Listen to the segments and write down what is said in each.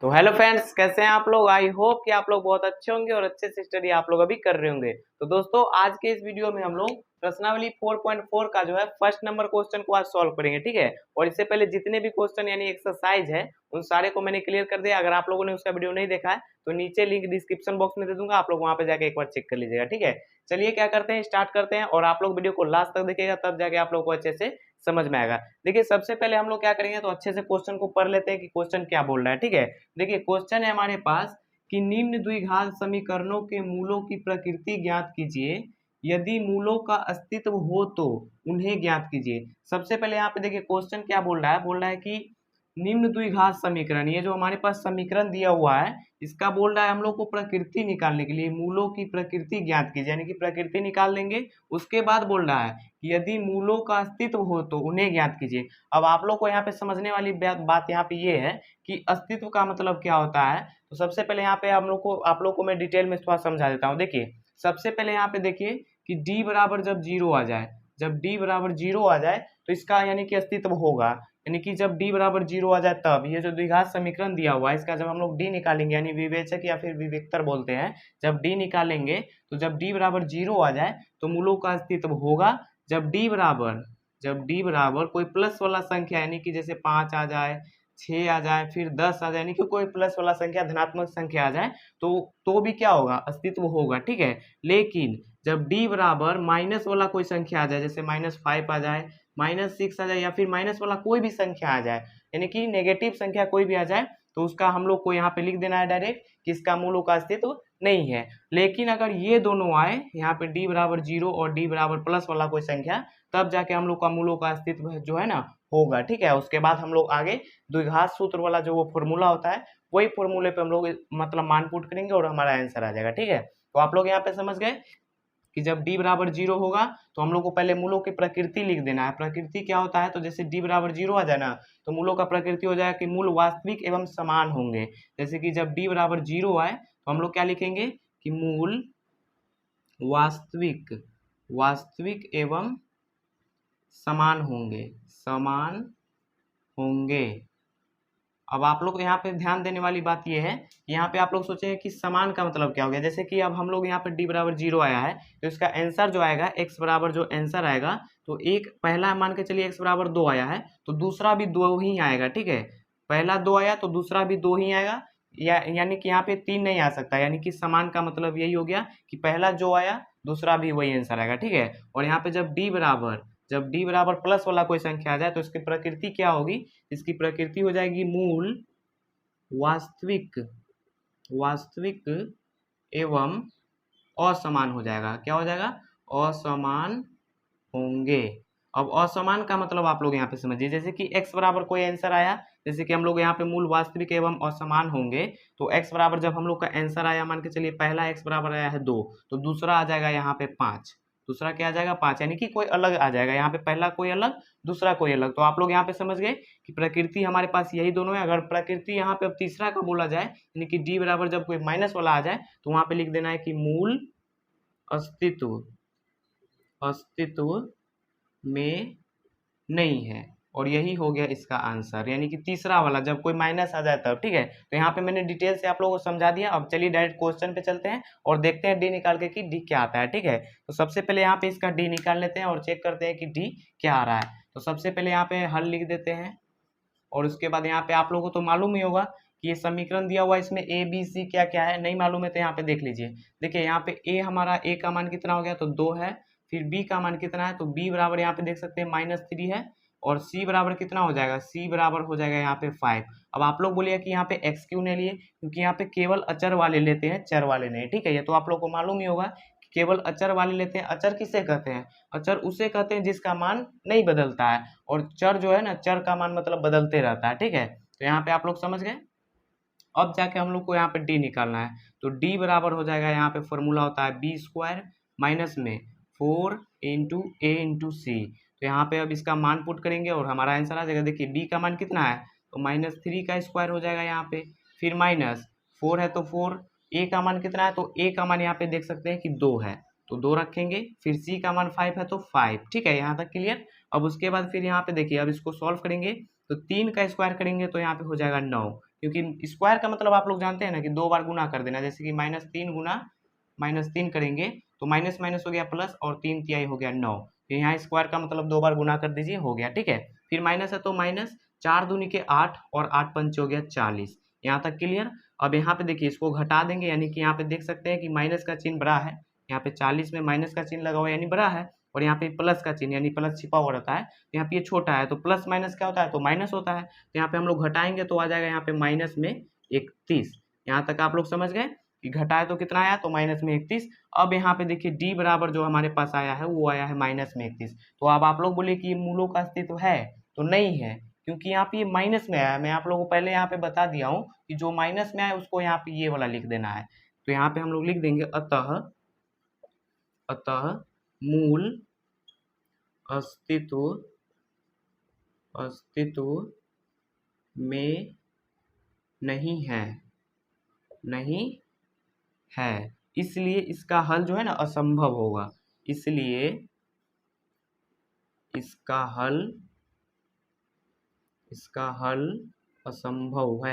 तो hello friends, कैसे हैं आप लोग। आई होप कि आप लोग बहुत अच्छे होंगे और अच्छे से स्टडी आप लोग अभी कर रहे होंगे। तो दोस्तों, आज के इस वीडियो में हम लोग प्रश्नावली 4.4 का जो है फर्स्ट नंबर क्वेश्चन को आज सॉल्व करेंगे, ठीक है। और इससे पहले जितने भी क्वेश्चन यानी एक्सरसाइज है उन सारे को मैंने क्लियर कर दिया। अगर आप लोगों ने उसका वीडियो नहीं देखा है तो नीचे लिंक डिस्क्रिप्शन बॉक्स में दे दूंगा, आप लोग वहां पे जाके एक बार चेक कर लीजिएगा, ठीक है। चलिए क्या करते हैं, स्टार्ट करते हैं और आप लोग वीडियो को लास्ट तक देखिएगा, तब जाके आप लोग को अच्छे से समझ में आएगा। देखिए, सबसे पहले हम लोग क्या करेंगे, तो अच्छे से क्वेश्चन को पढ़ लेते हैं कि क्वेश्चन क्या बोल रहा है, ठीक है। देखिए, क्वेश्चन है हमारे पास कि निम्न द्विघात समीकरणों के मूलों की प्रकृति ज्ञात कीजिए, यदि मूलों का अस्तित्व हो तो उन्हें ज्ञात कीजिए। सबसे पहले यहाँ पे देखिए क्वेश्चन क्या बोल रहा है कि निम्न द्विघात समीकरण, ये जो हमारे पास समीकरण दिया हुआ है इसका बोल रहा है हम लोग को प्रकृति निकालने के लिए मूलों की प्रकृति ज्ञात कीजिए, यानी कि प्रकृति निकाल लेंगे। उसके बाद बोल रहा है कि यदि मूलों का अस्तित्व हो तो उन्हें ज्ञात कीजिए। अब आप लोग को यहाँ पे समझने वाली बात यहाँ पे ये है कि अस्तित्व का मतलब क्या होता है। तो सबसे पहले यहाँ पे आप लोग को मैं डिटेल में थोड़ा समझा देता हूँ। देखिए, सबसे पहले यहाँ पे देखिए कि डी बराबर जब जीरो आ जाए, जब डी बराबर जीरो आ जाए तो इसका यानी कि अस्तित्व होगा। यानी कि जब डी बराबर जीरो आ जाए तब ये जो द्विघात समीकरण दिया हुआ है इसका जब हम लोग डी निकालेंगे, यानी विवेचक या फिर विवेक्तर बोलते हैं, जब डी निकालेंगे तो जब डी बराबर जीरो आ जाए तो मूलों का अस्तित्व होगा। जब डी बराबर कोई प्लस वाला संख्या, यानी कि जैसे 5 आ जाए, 6 आ जाए, फिर 10 आ जाए, यानी कि कोई प्लस वाला संख्या धनात्मक संख्या आ जाए तो भी क्या होगा, अस्तित्व होगा, ठीक है। लेकिन जब डी बराबर माइनस वाला कोई संख्या आ जाए, जैसे -5 आ जाए, -6 आ जाए, या फिर माइनस वाला कोई भी संख्या आ जाए, यानी कि नेगेटिव संख्या कोई भी आ जाए, तो उसका हम लोग को यहाँ पे लिख देना है डायरेक्ट कि इसका मूलों का अस्तित्व नहीं है। लेकिन अगर ये दोनों आए, यहाँ पे डी बराबर जीरो और डी बराबर प्लस वाला कोई संख्या, तब जाके हम लोग का मूलों का अस्तित्व जो है ना होगा, ठीक है। उसके बाद हम लोग आगे द्विघात सूत्र वाला जो वो फॉर्मूला होता है वही फॉर्मूले पे हम लोग मतलब मान पुट करेंगे और हमारा आंसर आ जाएगा, ठीक है। तो आप लोग यहाँ पे समझ गए कि जब d बराबर जीरो होगा तो हम लोग को पहले मूलों की प्रकृति लिख देना है। प्रकृति क्या होता है, तो जैसे d बराबर जीरो आ जाए ना तो मूलों का प्रकृति हो जाएगा कि मूल वास्तविक एवं समान होंगे। जैसे कि जब d बराबर जीरो आए तो हम लोग क्या लिखेंगे कि मूल वास्तविक एवं समान होंगे। अब आप लोग यहाँ पे ध्यान देने वाली बात ये है कि यहाँ पे आप लोग सोचेंगे कि समान का मतलब क्या हो गया। जैसे कि अब हम लोग यहाँ पे d बराबर जीरो आया है तो इसका आंसर जो आएगा x बराबर जो आंसर आएगा, तो एक पहला मान के चलिए x बराबर 2 आया है तो दूसरा भी 2 ही आएगा, ठीक है। पहला 2 आया तो दूसरा भी 2 ही आएगा, यानी कि यहाँ पे 3 नहीं आ सकता। यानी कि समान का मतलब यही हो गया कि पहला जो आया दूसरा भी वही आंसर आएगा, ठीक है। और यहाँ पे जब d बराबर प्लस वाला कोई संख्या आ जाए तो इसकी प्रकृति क्या होगी, इसकी प्रकृति हो जाएगी मूल वास्तविक एवं असमान हो जाएगा। क्या हो जाएगा, असमान होंगे। अब असमान का मतलब आप लोग यहाँ पे समझिए, जैसे कि x बराबर कोई आंसर आया, जैसे कि हम लोग यहाँ पे मूल वास्तविक एवं असमान होंगे, तो x बराबर जब हम लोग का आंसर आया, मान के चलिए पहला x बराबर आया है 2, तो दूसरा आ जाएगा यहाँ पे 5, दूसरा क्या आ जाएगा 5, यानी कि कोई अलग आ जाएगा। यहाँ पे पहला कोई अलग, दूसरा कोई अलग। तो आप लोग यहाँ पे समझ गए कि प्रकृति हमारे पास यही दोनों है। अगर प्रकृति यहाँ पे अब तीसरा का बोला जाए, यानी कि d बराबर जब कोई माइनस वाला आ जाए तो वहां पे लिख देना है कि मूल अस्तित्व में नहीं है। और यही हो गया इसका आंसर, यानी कि तीसरा वाला जब कोई माइनस आ जाए तब, ठीक है। तो यहाँ पे मैंने डिटेल से आप लोगों को समझा दिया। अब चलिए डायरेक्ट क्वेश्चन पे चलते हैं और देखते हैं डी निकाल के कि डी क्या आता है, ठीक है। तो सबसे पहले यहाँ पे इसका डी निकाल लेते हैं और चेक करते हैं कि डी क्या आ रहा है। तो सबसे पहले यहाँ पे हल लिख देते हैं और उसके बाद यहाँ पे आप लोगों को तो मालूम ही होगा कि ये समीकरण दिया हुआ है, इसमें ए बी सी क्या क्या है, नहीं मालूम है तो यहाँ पे देख लीजिए। देखिए यहाँ पे ए हमारा ए का मान कितना हो गया, तो 2 है। फिर बी का मान कितना है, तो बी बराबर यहाँ पे देख सकते हैं -3 है। और सी बराबर कितना हो जाएगा, सी बराबर हो जाएगा यहाँ पे 5। अब आप लोग बोलिए कि यहाँ पे एक्स क्यों नहीं लिए, क्योंकि यहाँ पे केवल अचर वाले लेते हैं, चर वाले नहीं, ठीक है। ये तो आप लोग को मालूम ही होगा कि केवल अचर वाले लेते हैं। अचर किसे कहते हैं, अचर उसे कहते हैं जिसका मान नहीं बदलता है, और चर जो है ना, चर का मान मतलब बदलते रहता है, ठीक है। तो यहाँ पे आप लोग समझ गए। अब जाके हम लोग को यहाँ पे डी निकालना है, तो डी बराबर हो जाएगा, यहाँ पे फॉर्मूला होता है बी स्क्वायर माइनस में 4 इंटू ए इंटू सी। तो यहाँ पे अब इसका मान पुट करेंगे और हमारा आंसर आ जाएगा। देखिए डी का मान कितना है, तो -3 का स्क्वायर हो जाएगा यहाँ पे, फिर -4 है तो 4, ए का मान कितना है, तो ए का मान यहाँ पे देख सकते हैं कि 2 है तो 2 रखेंगे, फिर सी का मान 5 है तो 5, ठीक है। यहाँ तक क्लियर। अब उसके बाद फिर यहाँ पे देखिए, अब इसको सॉल्व करेंगे तो 3 का स्क्वायर करेंगे तो यहाँ पे हो जाएगा 9, क्योंकि स्क्वायर का मतलब आप लोग जानते हैं ना कि 2 बार गुना कर देना, जैसे कि -3 गुना -3 करेंगे तो माइनस माइनस हो गया प्लस और 3 तिहाई हो गया 9। तो यहाँ स्क्वायर का मतलब 2 बार गुना कर दीजिए, हो गया, ठीक है। फिर माइनस है तो माइनस 4 दूनी के 8 और 8 पंच हो गया 40। यहाँ तक क्लियर। अब यहाँ पे देखिए इसको घटा देंगे, यानी कि यहाँ पे देख सकते हैं कि माइनस का चिन्ह बड़ा है, यहाँ पे 40 में माइनस का चिन्ह लगा हुआ है यानी बड़ा है, और यहाँ पे प्लस का चिन्ह यानी प्लस छिपा हुआ रहता है, यहाँ पे ये छोटा है, तो प्लस माइनस क्या होता है तो माइनस होता है। तो यहाँ पे हम लोग घटाएंगे तो आ जाएगा यहाँ पे माइनस में 31। यहाँ तक आप लोग समझ गए कि घटाए तो कितना आया तो माइनस में 31। अब यहाँ पे देखिए डी बराबर जो हमारे पास आया है वो आया है माइनस में 31। तो अब आप लोग बोले कि ये मूलों का अस्तित्व है, तो नहीं है, क्योंकि यहाँ पे ये माइनस में आया है। मैं आप लोगों को पहले यहाँ पे बता दिया हूँ कि जो माइनस में आया उसको यहाँ पे ये वाला लिख देना है। तो यहाँ पे हम लोग लिख देंगे अतः मूल अस्तित्व में नहीं है, इसलिए इसका हल जो है ना असंभव होगा, इसलिए इसका हल असंभव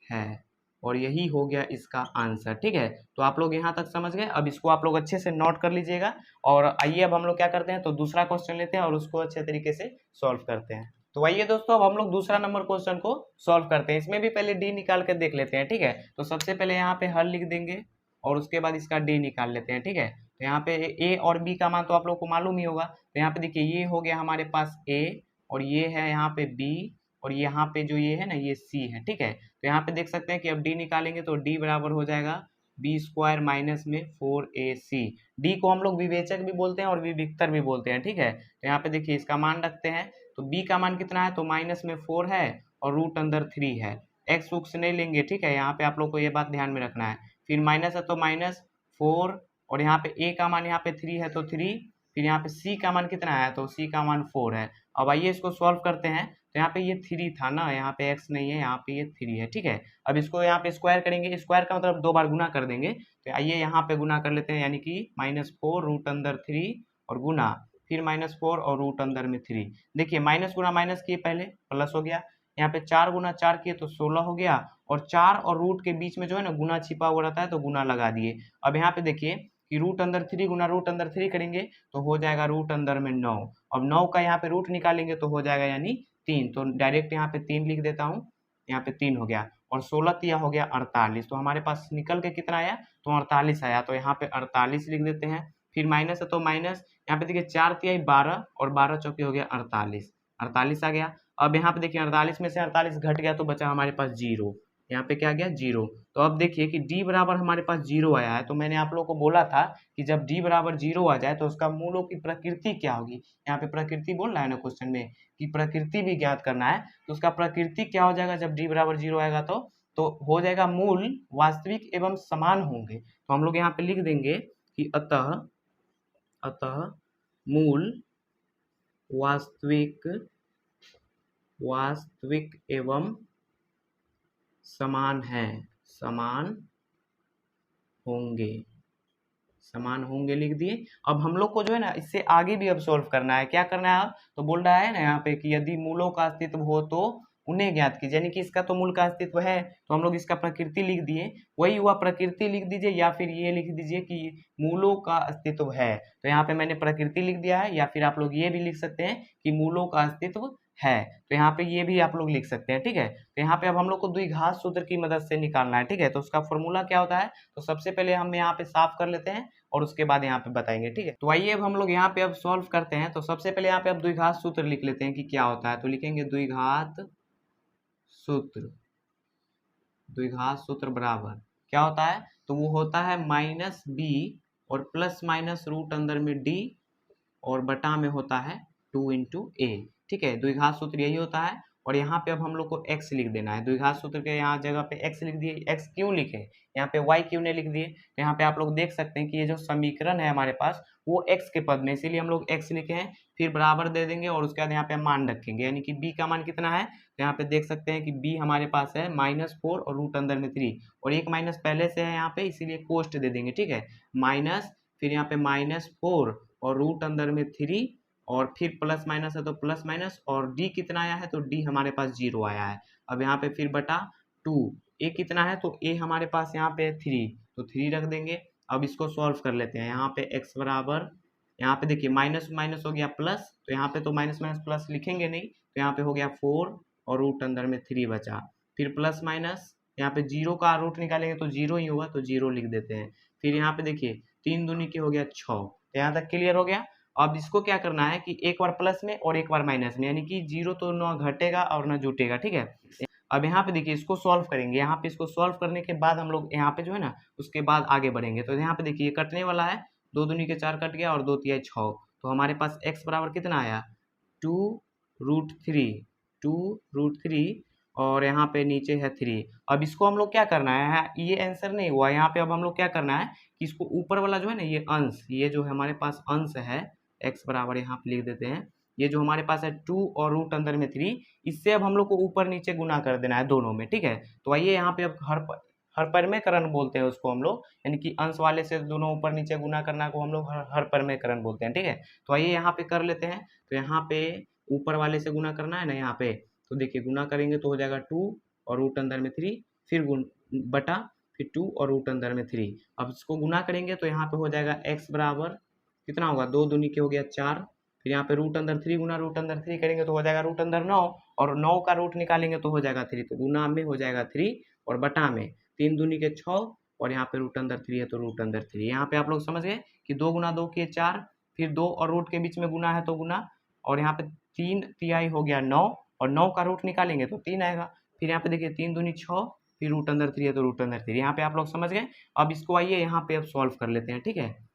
है और यही हो गया इसका आंसर, ठीक है। तो आप लोग यहाँ तक समझ गए। अब इसको आप लोग अच्छे से नोट कर लीजिएगा। और आइए अब हम लोग क्या करते हैं तो दूसरा क्वेश्चन लेते हैं और उसको अच्छे तरीके से सॉल्व करते हैं। तो आइए दोस्तों अब हम लोग दूसरा नंबर क्वेश्चन को सॉल्व करते हैं। इसमें भी पहले डी निकाल कर देख लेते हैं, ठीक है। तो सबसे पहले यहाँ पे हल लिख देंगे और उसके बाद इसका डी निकाल लेते हैं, ठीक है। तो यहाँ पे ए और बी का मान तो आप लोग को मालूम ही होगा। तो यहाँ पे देखिए ये हो गया हमारे पास ए और ये है यहाँ पे बी और यहाँ पे जो ये है ना ये सी है, ठीक है। तो यहाँ पे देख सकते हैं कि अब डी निकालेंगे तो डी बराबर हो जाएगा बी स्क्वायर माइनस में 4ac। डी को हम लोग विवेचक भी बोलते हैं और विविक्तर भी बोलते हैं, ठीक है। तो यहाँ पे देखिए इसका मान रखते हैं तो बी का मान कितना है तो माइनस में 4 है और रूट अंदर 3 है। एक्स उक्स नहीं लेंगे, ठीक है। यहाँ पे आप लोग को ये बात ध्यान में रखना है। फिर माइनस है तो -4 और यहाँ पे ए का मान यहाँ पे 3 है तो 3। फिर यहाँ पे सी का मान कितना है तो सी का मान 4 है। अब आइए इसको सॉल्व करते हैं। तो यहाँ पे ये 3 था ना, यहाँ पे x नहीं है, यहाँ पे ये 3 है, ठीक है। अब इसको यहाँ पे स्क्वायर करेंगे, स्क्वायर का मतलब 2 बार गुना कर देंगे। तो आइए यहाँ पे गुना कर लेते हैं, यानी कि -4 रूट अंदर 3 और गुना फिर -4 और रूट अंदर में 3। देखिए माइनस गुना माइनस किए पहले प्लस हो गया, यहाँ पे 4 गुना 4 किए तो 16 हो गया और 4 और रूट के बीच में जो है ना गुना छिपा हुआ रहता है तो गुना लगा दिए। अब यहाँ पे देखिए कि रूट अंदर 3 गुना रूट अंदर 3 करेंगे तो हो जाएगा रूट अंदर में 9। अब 9 का यहाँ पे रूट निकालेंगे तो हो जाएगा यानी 3। तो डायरेक्ट यहाँ पे 3 लिख देता हूँ, यहाँ पे 3 हो गया और 16 तिया हो गया 48। तो हमारे पास निकल के कितना आया तो 48 आया। तो यहाँ पे 48 लिख देते हैं। फिर माइनस है तो माइनस, यहाँ पे देखिए 4 तिया 12 और 12 चौके हो गया 48 आ गया। अब यहाँ पे देखिए 48 में से 48 घट गया तो बचा हमारे पास 0। यहाँ पे क्या गया 0। तो अब देखिए कि d बराबर हमारे पास 0 आया है। तो मैंने आप लोगों को बोला था कि जब d बराबर 0 आ जाए तो उसका मूलों की प्रकृति क्या होगी। यहाँ पे प्रकृति बोल रहा है ना क्वेश्चन में कि प्रकृति भी ज्ञात करना है। तो उसका प्रकृति क्या हो जाएगा जब d बराबर 0 आएगा तो हो जाएगा मूल वास्तविक एवं समान होंगे। तो हम लोग यहाँ पे लिख देंगे कि अतः मूल वास्तविक एवं समान होंगे लिख दिए। अब हम लोग को जो है ना इससे आगे भी अब सॉल्व करना है। क्या करना है अब तो बोल रहा है ना यहाँ पे कि यदि मूलों का अस्तित्व हो तो उन्हें ज्ञात कीजिए, यानी कि इसका तो मूल का अस्तित्व है तो हम लोग इसका प्रकृति लिख दिए। वही हुआ प्रकृति लिख दीजिए या फिर ये लिख दीजिए कि मूलों का अस्तित्व है। तो यहाँ पे मैंने प्रकृति लिख दिया है, या फिर आप लोग ये भी लिख सकते हैं कि मूलों का अस्तित्व है। तो यहाँ पे ये भी आप लोग लिख सकते हैं, ठीक है। तो यहाँ पे अब हम लोग को द्विघात सूत्र की मदद से निकालना है, ठीक है। तो उसका फॉर्मूला क्या होता है तो सबसे पहले हम यहाँ पे साफ कर लेते हैं और उसके बाद यहाँ पे बताएंगे, ठीक है। तो आइए अब हम लोग यहाँ पे अब सॉल्व करते हैं। तो सबसे पहले यहाँ पे अब द्विघात सूत्र लिख लेते हैं कि क्या होता है। तो लिखेंगे द्विघात सूत्र बराबर क्या होता है तो वो होता है -b और प्लस माइनस रूट अंदर में d और बटा में होता है 2 × a, ठीक है। द्विघात सूत्र यही होता है। और यहाँ पे अब हम लोग को x लिख देना है। द्विघात सूत्र के यहाँ जगह पे x लिख दिए। x क्यों लिखे, यहाँ पे y क्यों नहीं लिख दिए। तो यहाँ पे आप लोग देख सकते हैं कि ये जो समीकरण है हमारे पास वो x के पद में, इसीलिए हम लोग x लिखे हैं। फिर बराबर दे देंगे और उसके बाद यहाँ पे मान रखेंगे, यानी कि b का मान कितना है तो यहाँ पे देख सकते हैं कि b हमारे पास है -4 और रूट अंदर में 3 और एक माइनस पहले से है यहाँ पे, इसीलिए कोष्ट दे देंगे, ठीक है। माइनस फिर यहाँ पे -4 और रूट अंदर में 3 और फिर प्लस माइनस है तो प्लस माइनस, और डी कितना आया है तो डी हमारे पास 0 आया है। अब यहाँ पे फिर बटा 2, ए कितना है तो ए हमारे पास यहाँ पे 3, तो 3 रख देंगे। अब इसको सॉल्व कर लेते हैं। यहाँ पे x बराबर, यहाँ पे देखिए माइनस माइनस हो गया प्लस, तो यहाँ पे तो माइनस माइनस प्लस लिखेंगे नहीं, तो यहाँ पे हो गया 4 और रूट अंदर में 3 बचा। फिर प्लस माइनस, यहाँ पे 0 का रूट निकालेंगे तो 0 ही होगा, तो 0 लिख देते हैं। फिर यहाँ पे देखिए 3 दूनी के हो गया 6, तो यहाँ तक क्लियर हो गया। अब इसको क्या करना है कि एक बार प्लस में और एक बार माइनस में, यानी कि 0 तो ना घटेगा और ना जुटेगा, ठीक है। अब यहाँ पे देखिए इसको सॉल्व करेंगे। यहाँ पे इसको सॉल्व करने के बाद हम लोग यहाँ पे जो है ना उसके बाद आगे बढ़ेंगे। तो यहाँ पे देखिए कटने वाला है, 2 दूनी के 4 कट गया और 2 तिहाई 6, तो हमारे पास x बराबर कितना आया 2√3, 2√3, और यहाँ पे नीचे है 3। अब इसको हम लोग क्या करना है, ये आंसर नहीं हुआ यहाँ पे। अब हम लोग क्या करना है कि इसको ऊपर वाला जो है ना ये अंश, ये जो हमारे पास अंश है x बराबर यहाँ पे लिख देते हैं, ये जो हमारे पास है 2 और रूट अंदर में 3, इससे अब हम लोग को ऊपर नीचे गुना कर देना है दोनों में, ठीक है। तो आइए यहाँ पे अब हर परिमेयकरण बोलते हैं उसको हम लोग, यानी कि अंश वाले से दोनों ऊपर नीचे गुना करना को हम लोग हर परिमेयकरण बोलते हैं, ठीक है। तो आइए यहाँ पे कर लेते हैं। तो यहाँ पे ऊपर वाले से गुना करना है ना, यहाँ पे तो देखिए गुना करेंगे तो हो जाएगा 2 और रूट अंदर में 3, फिर बटा फिर 2 और रूट अंदर में 3। अब इसको गुना करेंगे तो यहाँ पे हो जाएगा x बराबर कितना होगा, 2 दूनी के हो गया 4, फिर यहाँ पे रूट अंदर 3 गुना रूट अंदर 3 करेंगे तो हो जाएगा रूट अंदर 9, और 9 का रूट निकालेंगे तो हो जाएगा 3, तो गुना में हो जाएगा 3 और बटा में 3 दूनी के 6, और यहाँ पे रूट अंदर 3 है तो रूट अंदर 3। यहाँ पे आप लोग समझ गए कि 2 गुना 2 के 4, फिर 2 और रूट के बीच में गुना है तो गुना, और यहाँ पे 3 तिहाई हो गया 9, और 9 का रूट निकालेंगे तो 3 आएगा। फिर यहाँ पे देखिए 3 दूनी 6, फिर रूट अंदर 3 है तो रूट अंदर 3। यहाँ पे आप लोग समझ गए। अब इसको आइए यहाँ पे अब सॉल्व कर लेते हैं, ठीक है।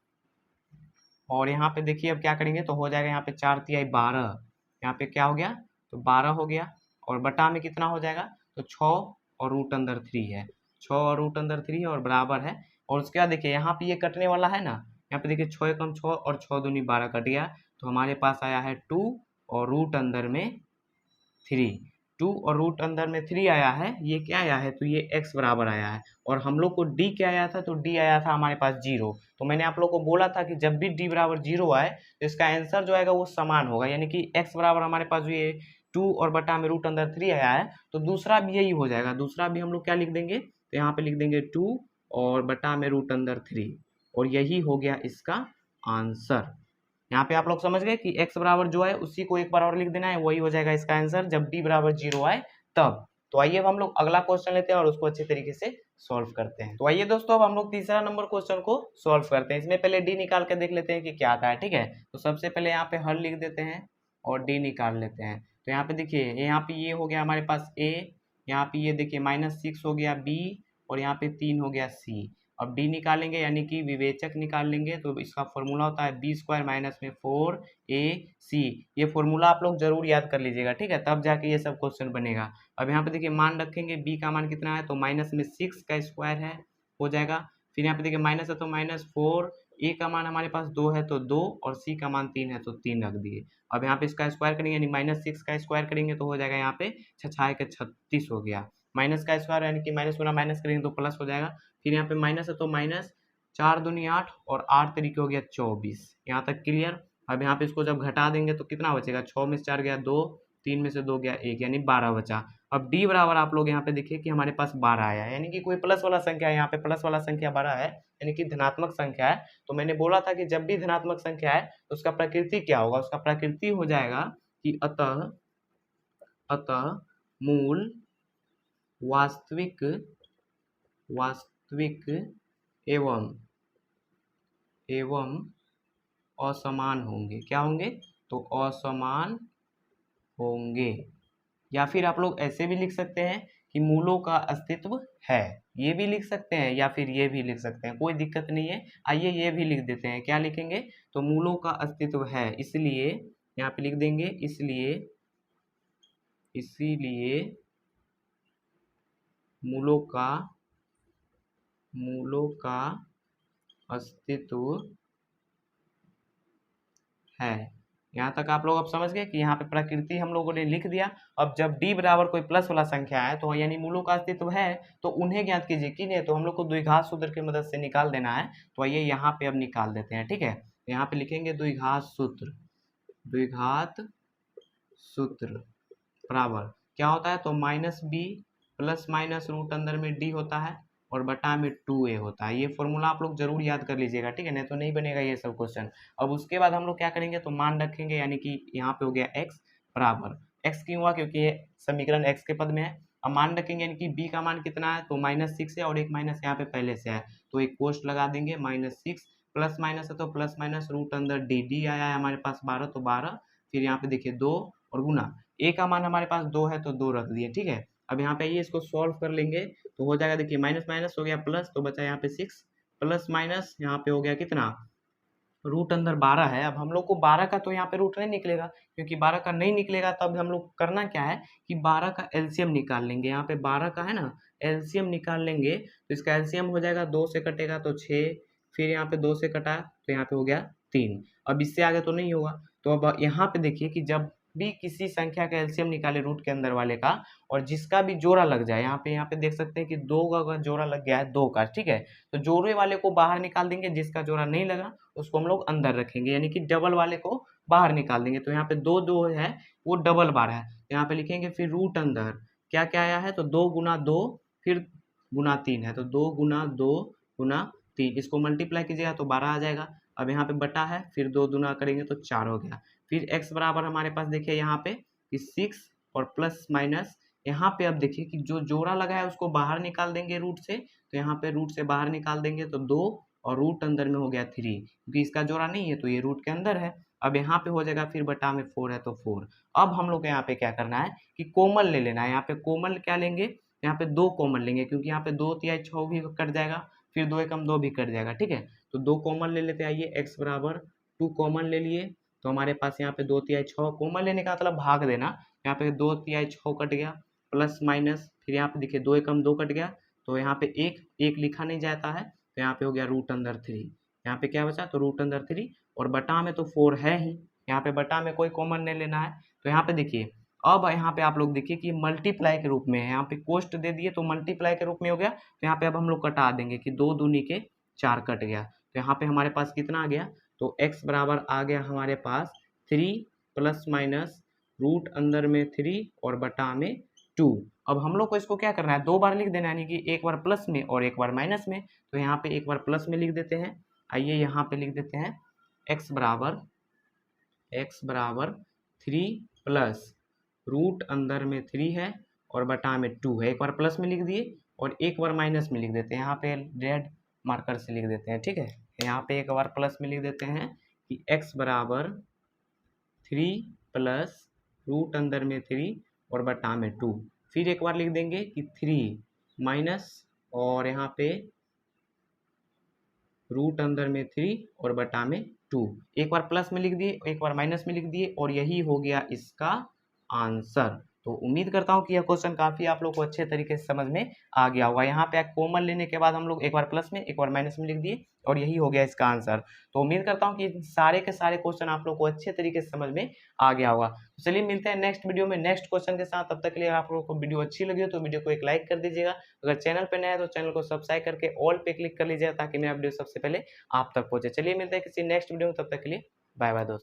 और यहाँ पे देखिए अब क्या करेंगे तो हो जाएगा यहाँ पे 4 तिहाई 12, यहाँ पे क्या हो गया तो 12 हो गया, और बटा में कितना हो जाएगा तो 6 और रूट अंदर 3 है, 6 और रूट अंदर 3 है और बराबर है। और उसके बाद देखिए यहाँ पे ये कटने वाला है ना, यहाँ पे देखिए 6 एकम 6 और 6 दूनी 12 कट गया, तो हमारे पास आया है 2 और रूट अंदर में 3, 2 और रूट अंदर में 3 आया है। ये क्या आया है तो ये x बराबर आया है, और हम लोग को d क्या आया था तो d आया था हमारे पास 0। तो मैंने आप लोग को बोला था कि जब भी d बराबर 0 आए तो इसका आंसर जो आएगा वो समान होगा, यानी कि x बराबर हमारे पास ये 2 और बटा में रूट अंदर 3 आया है, तो दूसरा भी यही हो जाएगा। दूसरा भी हम लोग क्या लिख देंगे तो यहाँ पे लिख देंगे 2 और बटा में रूट अंदर 3, और यही हो गया इसका आंसर। यहाँ पे आप लोग समझ गए कि x बराबर जो है उसी को एक बार और लिख देना है, वही हो जाएगा इसका आंसर जब d बराबर 0 आए तब। तो आइए अब हम लोग अगला क्वेश्चन लेते हैं और उसको अच्छे तरीके से सॉल्व करते हैं। तो आइए दोस्तों अब हम लोग तीसरा नंबर क्वेश्चन को सॉल्व करते हैं। इसमें पहले d निकाल के देख लेते हैं कि क्या आता है, ठीक है। तो सबसे पहले यहाँ पे हल लिख देते हैं और d निकाल लेते हैं। तो यहाँ पे देखिए यहाँ पे ये हो गया हमारे पास a, यहाँ पे ये देखिए -6 हो गया b, और यहाँ पे 3 हो गया c। अब d निकालेंगे यानी कि विवेचक निकाल लेंगे, तो इसका फॉर्मूला होता है b² माइनस में 4ac। ये फॉर्मूला आप लोग जरूर याद कर लीजिएगा, ठीक है, तब जाके ये सब क्वेश्चन बनेगा। अब यहाँ पे देखिए मान रखेंगे, b का मान कितना है तो माइनस में 6 का स्क्वायर है, हो जाएगा। फिर यहाँ पे देखिए माइनस है तो -4, a का मान हमारे पास 2 है तो 2, और c का मान 3 है तो 3 रख दिए। अब यहाँ पे इसका स्क्वायर करेंगे यानी -6 का स्क्वायर करेंगे तो हो जाएगा यहाँ पे 6 के 36 हो गया। माइनस का स्क्वायर यानी कि माइनस गुना माइनस करेंगे तो प्लस हो जाएगा। फिर यहाँ पे माइनस है तो माइनस, 4 दूनी 8 और 8 तरीके हो गया 24। यहाँ तक क्लियर। अब यहाँ पे इसको जब घटा देंगे तो कितना बचेगा, 6 में से 4 गया 2, 3 में से 2 गया 1, यानी 12 बचा। अब d बराबर आप लोग यहाँ पे देखिए कि हमारे पास 12 आया है, यानी कि कोई प्लस वाला संख्या है, यहाँ पे प्लस वाला संख्या 12 है, यानी कि धनात्मक संख्या है। तो मैंने बोला था कि जब भी धनात्मक संख्या है तो उसका प्रकृति क्या होगा, उसका प्रकृति हो जाएगा कि अतः मूल वास्तविक एवं असमान होंगे। क्या होंगे तो असमान होंगे। या फिर आप लोग ऐसे भी लिख सकते हैं कि मूलों का अस्तित्व है, ये भी लिख सकते हैं या फिर ये भी लिख सकते हैं, कोई दिक्कत नहीं है। आइए ये भी लिख देते हैं, क्या लिखेंगे तो मूलों का अस्तित्व है, इसलिए यहाँ पे लिख देंगे इसीलिए मूलों का अस्तित्व है। यहाँ तक आप लोग अब समझ गए कि यहाँ पे प्रकृति हम लोगों ने लिख दिया। अब जब d बराबर कोई प्लस वाला संख्या है तो यानी मूलों का अस्तित्व है, तो उन्हें ज्ञात कीजिए, किन्हें तो हम लोग को द्विघात सूत्र की मदद से निकाल देना है। तो आइए यहाँ पे अब निकाल देते हैं, ठीक है। यहाँ पे लिखेंगे द्विघात सूत्र, द्विघात सूत्र बराबर क्या होता है, तो minus b plus minus root अंदर में डी होता है और बटा में 2a होता है। ये फॉर्मूला आप लोग जरूर याद कर लीजिएगा, ठीक है, नहीं तो नहीं बनेगा ये सब क्वेश्चन। अब उसके बाद हम लोग क्या करेंगे, तो मान रखेंगे, यानी कि यहाँ पे हो गया x बराबर, x क्यों हुआ, क्योंकि ये समीकरण x के पद में है। अब मान रखेंगे, यानी कि b का मान कितना है, तो -6 है और एक माइनस यहाँ पे पहले से है, तो एक कोष्ट लगा देंगे, -6 प्लस माइनस है तो प्लस माइनस रूट अंदर डी आया है हमारे पास 12, तो 12, फिर यहाँ पे देखिए 2 और गुना, a का मान हमारे पास 2 है तो 2 रख दिए, ठीक है। अब यहाँ पे ये इसको सॉल्व कर लेंगे तो हो जाएगा, देखिए माइनस माइनस हो गया प्लस, तो बचा यहाँ पे 6 प्लस माइनस यहाँ पे हो गया कितना, रूट अंदर 12 है। अब हम लोग को 12 का तो यहाँ पे रूट नहीं निकलेगा, क्योंकि 12 का नहीं निकलेगा, तब हम लोग करना क्या है कि 12 का एलसीएम निकाल लेंगे। यहाँ पे 12 का है ना, एलसीएम निकाल लेंगे तो इसका एलसीएम हो जाएगा, 2 से कटेगा तो 6, फिर यहाँ पे 2 से कटा तो यहाँ पे हो गया 3। अब इससे आगे तो नहीं होगा, तो अब यहाँ पे देखिए कि जब भी किसी संख्या का एलसीएम निकाले रूट के अंदर वाले का, और जिसका भी जोड़ा लग जाए, यहाँ पे देख सकते हैं कि 2 का अगर जोड़ा लग गया है 2 का, ठीक है, तो जोड़े वाले को बाहर निकाल देंगे, जिसका जोड़ा नहीं लगा उसको हम लोग अंदर रखेंगे, यानी कि डबल वाले को बाहर निकाल देंगे। तो यहाँ पे 2 जो है वो डबल बार है, यहाँ पे लिखेंगे फिर रूट अंदर क्या क्या आया है, तो 2 गुना 2 फिर गुना 3 है, तो 2 गुना 2 गुना 3, इसको मल्टीप्लाई कीजिएगा तो 12 आ जाएगा। अब यहाँ पे बटा है, फिर 2 गुना करेंगे तो 4 हो गया। फिर x बराबर हमारे पास देखिए यहाँ पे 6 और प्लस माइनस, यहाँ पे अब देखिए कि जो जोड़ा लगा है उसको बाहर निकाल देंगे रूट से, तो यहाँ पे रूट से बाहर निकाल देंगे तो 2 और रूट अंदर में हो गया 3, क्योंकि इसका जोड़ा नहीं है तो ये रूट के अंदर है। अब यहाँ पे हो जाएगा, फिर बटा में 4 है तो 4। अब हम लोग को यहाँ पे क्या करना है कि कॉमन ले लेना है। यहाँ पे कॉमन क्या लेंगे, यहाँ पे 2 कॉमन लेंगे, क्योंकि यहाँ पे 2 तिहाई 6 भी कट जाएगा, फिर 2 एकम 2 भी कट जाएगा, ठीक है। तो 2 कॉमन ले लेते हैं, आइए x बराबर 2 कॉमन ले लिए, तो हमारे पास यहाँ पे 2 तिहाई 6, कॉमन लेने का मतलब भाग देना, यहाँ पे 2 तिहाई 6 कट गया, प्लस माइनस, फिर यहाँ पे देखिए 2 एकम 2 कट गया, तो यहाँ पे एक लिखा नहीं जाता है, तो यहाँ पे हो गया रूट अंदर 3। यहाँ पे क्या बचा, तो रूट अंदर 3, और बटा में तो 4 है ही, यहाँ पे बटा में कोई कॉमन नहीं लेना है। तो यहाँ पे देखिए, अब यहाँ पे आप लोग देखिए कि मल्टीप्लाई के रूप में है, यहाँ पे कोष्ट दे दिए तो मल्टीप्लाई के रूप में हो गया, तो यहाँ पे अब हम लोग कटा देंगे कि 2 दूनी के 4 कट गया, तो यहाँ पे हमारे पास कितना आ गया, तो x बराबर आ गया हमारे पास 3 प्लस माइनस रूट अंदर में 3 और बटा में 2। अब हम लोग को इसको क्या करना है, 2 बार लिख देना है, यानी कि एक बार प्लस में और एक बार माइनस में। तो यहाँ पे एक बार प्लस में लिख देते हैं, आइए यहाँ पे लिख देते हैं x बराबर 3 प्लस रूट अंदर में 3 है और बटा में 2 है, एक बार प्लस में लिख दिए और एक बार माइनस में लिख देते हैं, यहाँ पे रेड मार्कर से लिख देते हैं, ठीक है। यहाँ पे एक बार प्लस में लिख देते हैं कि x बराबर 3 प्लस रूट अंदर में 3 और बटा में 2, फिर एक बार लिख देंगे कि 3 माइनस और यहाँ पे रूट अंदर में 3 और बटा में 2, एक बार प्लस में लिख दिए एक बार माइनस में लिख दिए, और यही हो गया इसका आंसर। तो उम्मीद करता हूँ कि यह क्वेश्चन काफी आप लोग को अच्छे तरीके से समझ में आ गया होगा। यहाँ पे कॉमन लेने के बाद हम लोग एक बार प्लस में एक बार माइनस में लिख दिए और यही हो गया इसका आंसर। तो उम्मीद करता हूँ कि सारे के सारे क्वेश्चन आप लोग को अच्छे तरीके से समझ में आ गया होगा। तो चलिए मिलते हैं नेक्स्ट वीडियो में नेक्स्ट क्वेश्चन के साथ। तब तक के लिए आप लोगों को वीडियो अच्छी लगी हो तो वीडियो को एक लाइक कर दीजिएगा। अगर चैनल पर नया है तो चैनल को सब्सक्राइब करके ऑल पे क्लिक कर लीजिएगा, ताकि मेरा वीडियो सबसे पहले आप तक पहुंचे। चलिए मिलते हैं किसी नेक्स्ट वीडियो में, तब तक के लिए बाय बाय दोस्तों।